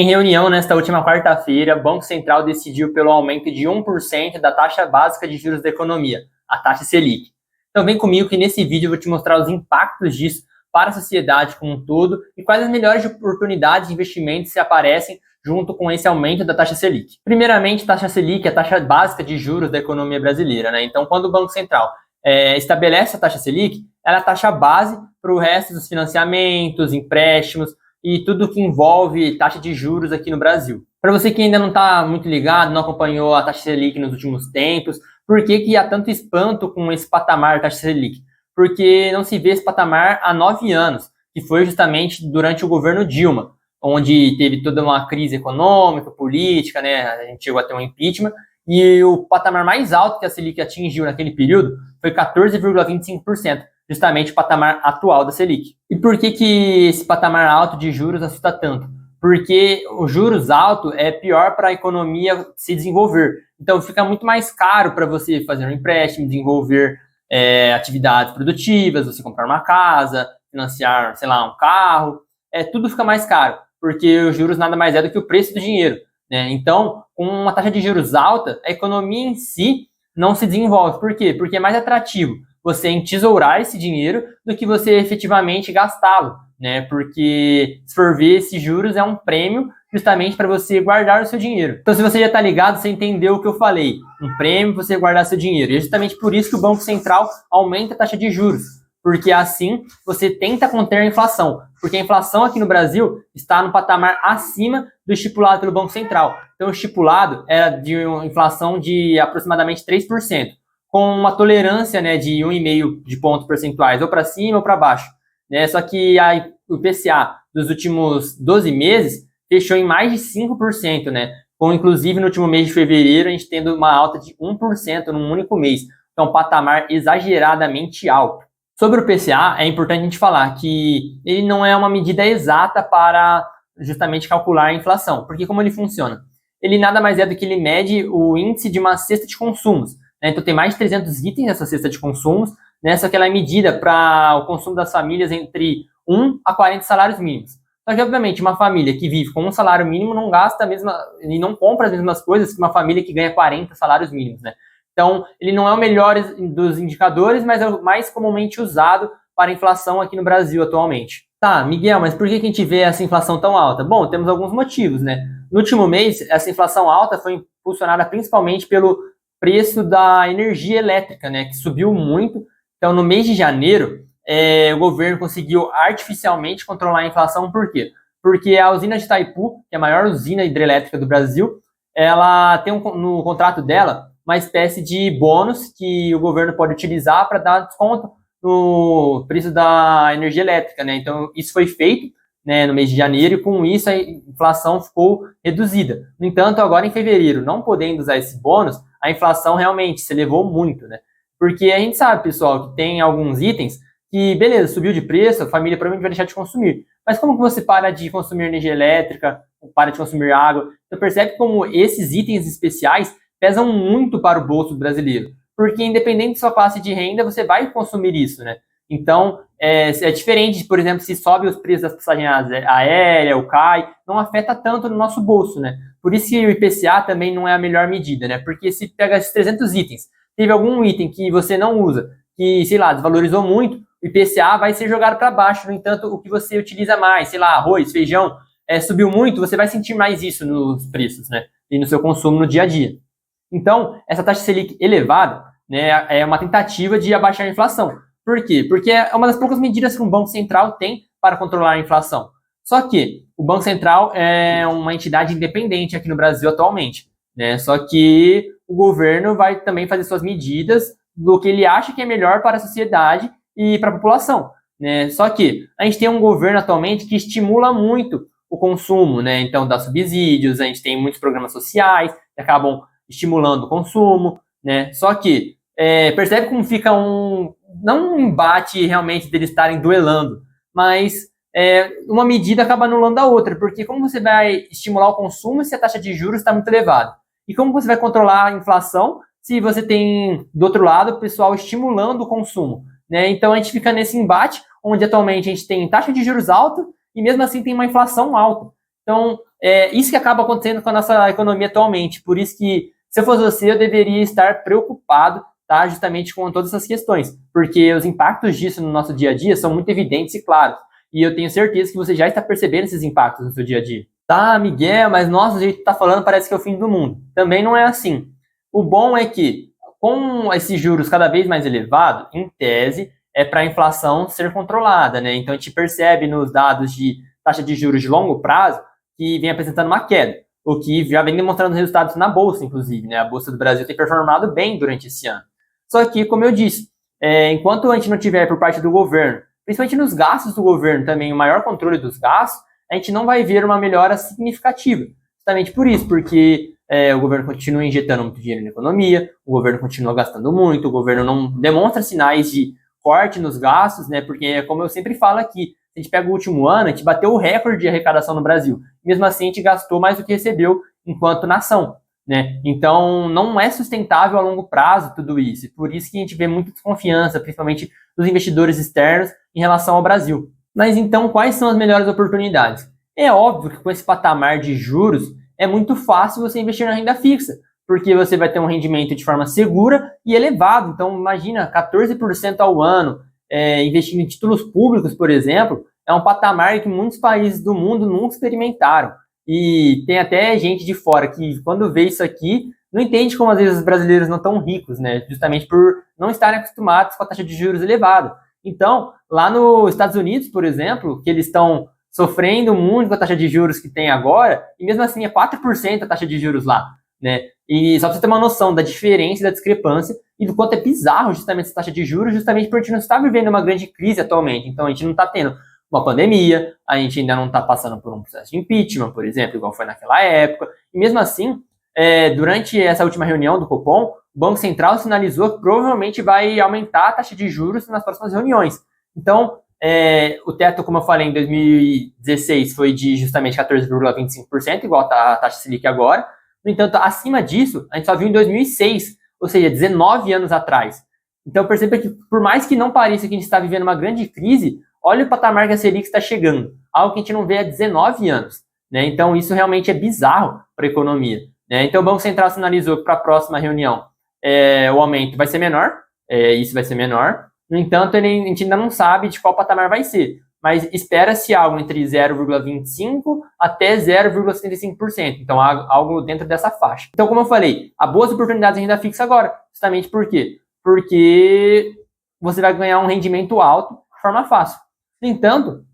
Em reunião nesta última quarta-feira, o Banco Central decidiu pelo aumento de 1% da taxa básica de juros da economia, a taxa Selic. Então vem comigo que nesse vídeo eu vou te mostrar os impactos disso para a sociedade como um todo e quais as melhores oportunidades de investimento se aparecem junto com esse aumento da taxa Selic. Primeiramente, taxa Selic é a taxa básica de juros da economia brasileira, né? Então, quando o Banco Central estabelece a taxa Selic, ela é a taxa base para o resto dos financiamentos, empréstimos e tudo que envolve taxa de juros aqui no Brasil. Para você que ainda não está muito ligado, não acompanhou a taxa Selic nos últimos tempos, por que há tanto espanto com esse patamar da taxa Selic? Porque não se vê esse patamar há 9 anos, que foi justamente durante o governo Dilma, onde teve toda uma crise econômica, política, né? A gente chegou a ter um impeachment, e o patamar mais alto que a Selic atingiu naquele período foi 14,25%, justamente o patamar atual da Selic. E por que esse patamar alto de juros assusta tanto? Porque os juros altos é pior para a economia se desenvolver. Então fica muito mais caro para você fazer um empréstimo, desenvolver atividades produtivas, você comprar uma casa, financiar, sei lá, um carro. Tudo fica mais caro, porque os juros nada mais é do que o preço do dinheiro, né? Então, com uma taxa de juros alta, a economia em si não se desenvolve. Por quê? Porque é mais atrativo você entesourar esse dinheiro do que você efetivamente gastá-lo, né? Porque, se for ver, esses juros é um prêmio justamente para você guardar o seu dinheiro. Então, se você já está ligado, você entendeu o que eu falei. Um prêmio para você guardar seu dinheiro. E é justamente por isso que o Banco Central aumenta a taxa de juros. Porque assim você tenta conter a inflação. Porque a inflação aqui no Brasil está no patamar acima do estipulado pelo Banco Central. Então, o estipulado era de uma inflação de aproximadamente 3%, com uma tolerância, né, de 1,5 de pontos percentuais, ou para cima ou para baixo. Né? Só que o IPCA dos últimos 12 meses fechou em mais de 5%, né? Com, inclusive, no último mês de fevereiro, a gente tendo uma alta de 1% num único mês. Então, um patamar exageradamente alto. Sobre o IPCA, é importante a gente falar que ele não é uma medida exata para justamente calcular a inflação. Porque como ele funciona? Ele nada mais é do que ele mede o índice de uma cesta de consumos. Né? Então tem mais de 300 itens nessa cesta de consumos, né? Só que ela é medida para o consumo das famílias entre 1 a 40 salários mínimos. Só que, obviamente, uma família que vive com um salário mínimo não gasta a mesma, e não compra as mesmas coisas que uma família que ganha 40 salários mínimos, né? Então, ele não é o melhor dos indicadores, mas é o mais comumente usado para a inflação aqui no Brasil atualmente. Tá, Miguel, mas por que a gente vê essa inflação tão alta? Bom, temos alguns motivos, né? No último mês, essa inflação alta foi impulsionada principalmente pelo preço da energia elétrica, né? Que subiu muito. Então, no mês de janeiro, o governo conseguiu artificialmente controlar a inflação. Por quê? Porque a usina de Itaipu, que é a maior usina hidrelétrica do Brasil, ela tem no contrato dela uma espécie de bônus que o governo pode utilizar para dar desconto no preço da energia elétrica, né? Então, isso foi feito, né, no mês de janeiro e com isso a inflação ficou reduzida. No entanto, agora em fevereiro, não podendo usar esse bônus, a inflação realmente se elevou muito, né? Porque a gente sabe, pessoal, que tem alguns itens que, beleza, subiu de preço, a família provavelmente vai deixar de consumir. Mas como que você para de consumir energia elétrica, para de consumir água? Você percebe como esses itens especiais pesam muito para o bolso do brasileiro. Porque independente de sua classe de renda, você vai consumir isso, né? Então, é diferente, por exemplo, se sobe os preços das passagens aéreas, ou cai, não afeta tanto no nosso bolso, né? Por isso que o IPCA também não é a melhor medida, né? Porque se pega esses 300 itens, teve algum item que você não usa, que, sei lá, desvalorizou muito, o IPCA vai ser jogado para baixo. No entanto, o que você utiliza mais, sei lá, arroz, feijão, subiu muito, você vai sentir mais isso nos preços, né? E no seu consumo no dia a dia. Então, essa taxa Selic elevada, né, é uma tentativa de abaixar a inflação. Por quê? Porque é uma das poucas medidas que um Banco Central tem para controlar a inflação. Só que o Banco Central é uma entidade independente aqui no Brasil atualmente, né? Só que o governo vai também fazer suas medidas do que ele acha que é melhor para a sociedade e para a população, né? Só que a gente tem um governo atualmente que estimula muito o consumo, né? Então dá subsídios, a gente tem muitos programas sociais que acabam estimulando o consumo, né? Só que percebe como fica não um embate realmente deles estarem duelando, mas uma medida acaba anulando a outra, porque como você vai estimular o consumo se a taxa de juros está muito elevada? E como você vai controlar a inflação se você tem, do outro lado, o pessoal estimulando o consumo, né? Então a gente fica nesse embate, onde atualmente a gente tem taxa de juros alta e mesmo assim tem uma inflação alta. Então, isso que acaba acontecendo com a nossa economia atualmente. Por isso que, se eu fosse você, eu deveria estar preocupado, tá, justamente com todas essas questões, porque os impactos disso no nosso dia a dia são muito evidentes e claros. E eu tenho certeza que você já está percebendo esses impactos no seu dia a dia. Tá, Miguel, mas nossa, o jeito que tá falando parece que é o fim do mundo. Também não é assim. O bom é que, com esses juros cada vez mais elevados, em tese, é para a inflação ser controlada, né? Então a gente percebe nos dados de taxa de juros de longo prazo que vem apresentando uma queda, o que já vem demonstrando resultados na Bolsa, inclusive, né? A Bolsa do Brasil tem performado bem durante esse ano. Só que, como eu disse, enquanto a gente não tiver por parte do governo, principalmente nos gastos do governo também, o maior controle dos gastos, a gente não vai ver uma melhora significativa. Justamente por isso, porque o governo continua injetando muito dinheiro na economia, o governo continua gastando muito, o governo não demonstra sinais de corte nos gastos, né? Porque, como eu sempre falo aqui, se a gente pega o último ano, a gente bateu o recorde de arrecadação no Brasil. Mesmo assim, a gente gastou mais do que recebeu enquanto nação, né? Então, não é sustentável a longo prazo tudo isso. E por isso que a gente vê muita desconfiança, principalmente dos investidores externos, em relação ao Brasil. Mas então, quais são as melhores oportunidades? É óbvio que com esse patamar de juros, é muito fácil você investir na renda fixa, porque você vai ter um rendimento de forma segura e elevado. Então, imagina, 14% ao ano, investindo em títulos públicos, por exemplo, é um patamar que muitos países do mundo nunca experimentaram. E tem até gente de fora que, quando vê isso aqui, não entende como às vezes os brasileiros não estão ricos, né? Justamente por não estarem acostumados com a taxa de juros elevada. Então, lá nos Estados Unidos, por exemplo, que eles estão sofrendo muito com a taxa de juros que tem agora, e mesmo assim é 4% a taxa de juros lá, né? E só para você ter uma noção da diferença, da discrepância e do quanto é bizarro justamente essa taxa de juros, justamente porque a gente não está vivendo uma grande crise atualmente. Então a gente não está tendo uma pandemia, a gente ainda não está passando por um processo de impeachment, por exemplo, igual foi naquela época. E mesmo assim, durante essa última reunião do Copom, o Banco Central sinalizou que provavelmente vai aumentar a taxa de juros nas próximas reuniões. Então, o teto, como eu falei, em 2016 foi de justamente 14,25%, igual a taxa Selic agora. No entanto, acima disso, a gente só viu em 2006, ou seja, 19 anos atrás. Então, perceba que, por mais que não pareça que a gente está vivendo uma grande crise, olha o patamar que a Selic está chegando, algo que a gente não vê há 19 anos. Né? Então, isso realmente é bizarro para a economia. Né? Então, o Banco Central sinalizou que para a próxima reunião o aumento vai ser menor, isso vai ser menor. No entanto, a gente ainda não sabe de qual patamar vai ser, mas espera-se algo entre 0,25% até 0,75%. Então, algo dentro dessa faixa. Então, como eu falei, há boas oportunidades em renda fixa agora. Justamente por quê? Porque você vai ganhar um rendimento alto de forma fácil. No entanto,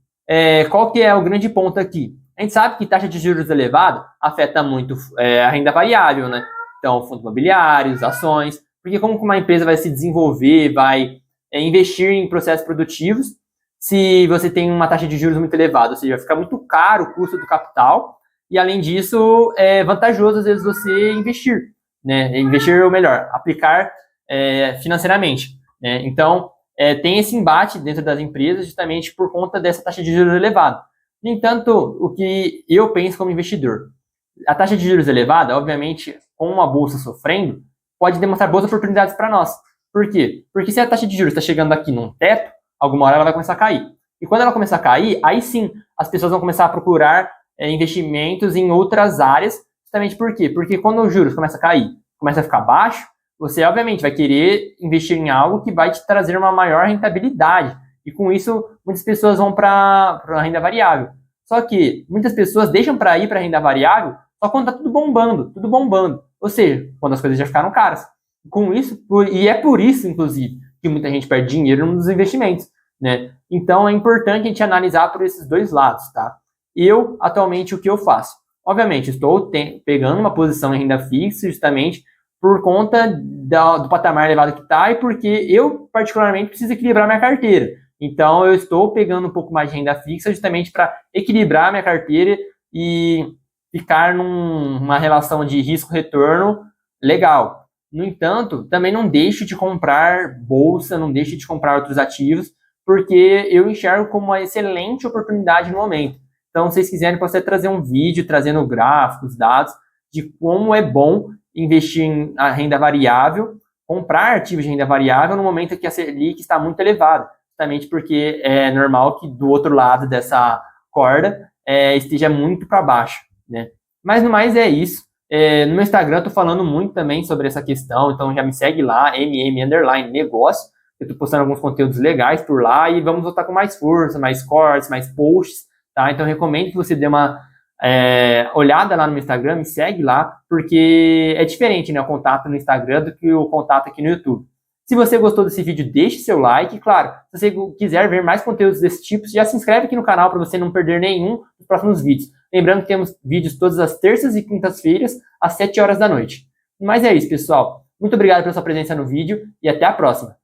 qual que é o grande ponto aqui? A gente sabe que taxa de juros elevada afeta muito a renda variável, né? Então, fundos imobiliários, ações, porque como uma empresa vai se desenvolver, vai investir em processos produtivos, se você tem uma taxa de juros muito elevada, ou seja, fica muito caro o custo do capital, e além disso, é vantajoso às vezes você investir, né? Investir, ou melhor, aplicar financeiramente, né? Então, tem esse embate dentro das empresas justamente por conta dessa taxa de juros elevada. No entanto, o que eu penso como investidor, a taxa de juros elevada, obviamente, com uma bolsa sofrendo, pode demonstrar boas oportunidades para nós. Por quê? Porque se a taxa de juros está chegando aqui num teto, alguma hora ela vai começar a cair. E quando ela começar a cair, aí sim, as pessoas vão começar a procurar investimentos em outras áreas, justamente por quê? Porque quando os juros começam a cair, começa a ficar baixo, você obviamente vai querer investir em algo que vai te trazer uma maior rentabilidade. E com isso, muitas pessoas vão para a renda variável. Só que muitas pessoas deixam para ir para a renda variável só quando está tudo bombando, tudo bombando. Ou seja, quando as coisas já ficaram caras. Com isso, e é por isso, inclusive, que muita gente perde dinheiro nos investimentos, né? Então, é importante a gente analisar por esses dois lados, tá? Eu, atualmente, o que eu faço? Obviamente, estou pegando uma posição em renda fixa justamente por conta do patamar elevado que está e porque eu, particularmente, preciso equilibrar minha carteira. Então, eu estou pegando um pouco mais de renda fixa justamente para equilibrar minha carteira e ficar numa relação de risco-retorno legal. No entanto, também não deixe de comprar bolsa, não deixe de comprar outros ativos, porque eu enxergo como uma excelente oportunidade no momento. Então, se vocês quiserem, posso até trazer um vídeo trazendo gráficos, dados de como é bom investir em renda variável, comprar ativos de renda variável no momento que a Selic está muito elevada, justamente porque é normal que do outro lado dessa corda esteja muito para baixo, né? Mas no mais é isso. No meu Instagram eu tô falando muito também sobre essa questão, então já me segue lá, _negócio. Eu tô postando alguns conteúdos legais por lá e vamos voltar com mais força, mais cortes, mais posts, tá? Então eu recomendo que você dê uma olhada lá no meu Instagram, me segue lá, porque é diferente, né, o contato no Instagram do que o contato aqui no YouTube. Se você gostou desse vídeo, deixe seu like. Claro, se você quiser ver mais conteúdos desse tipo, já se inscreve aqui no canal para você não perder nenhum dos próximos vídeos. Lembrando que temos vídeos todas as terças e quintas-feiras, às 7 horas da noite. Mas é isso, pessoal. Muito obrigado pela sua presença no vídeo e até a próxima.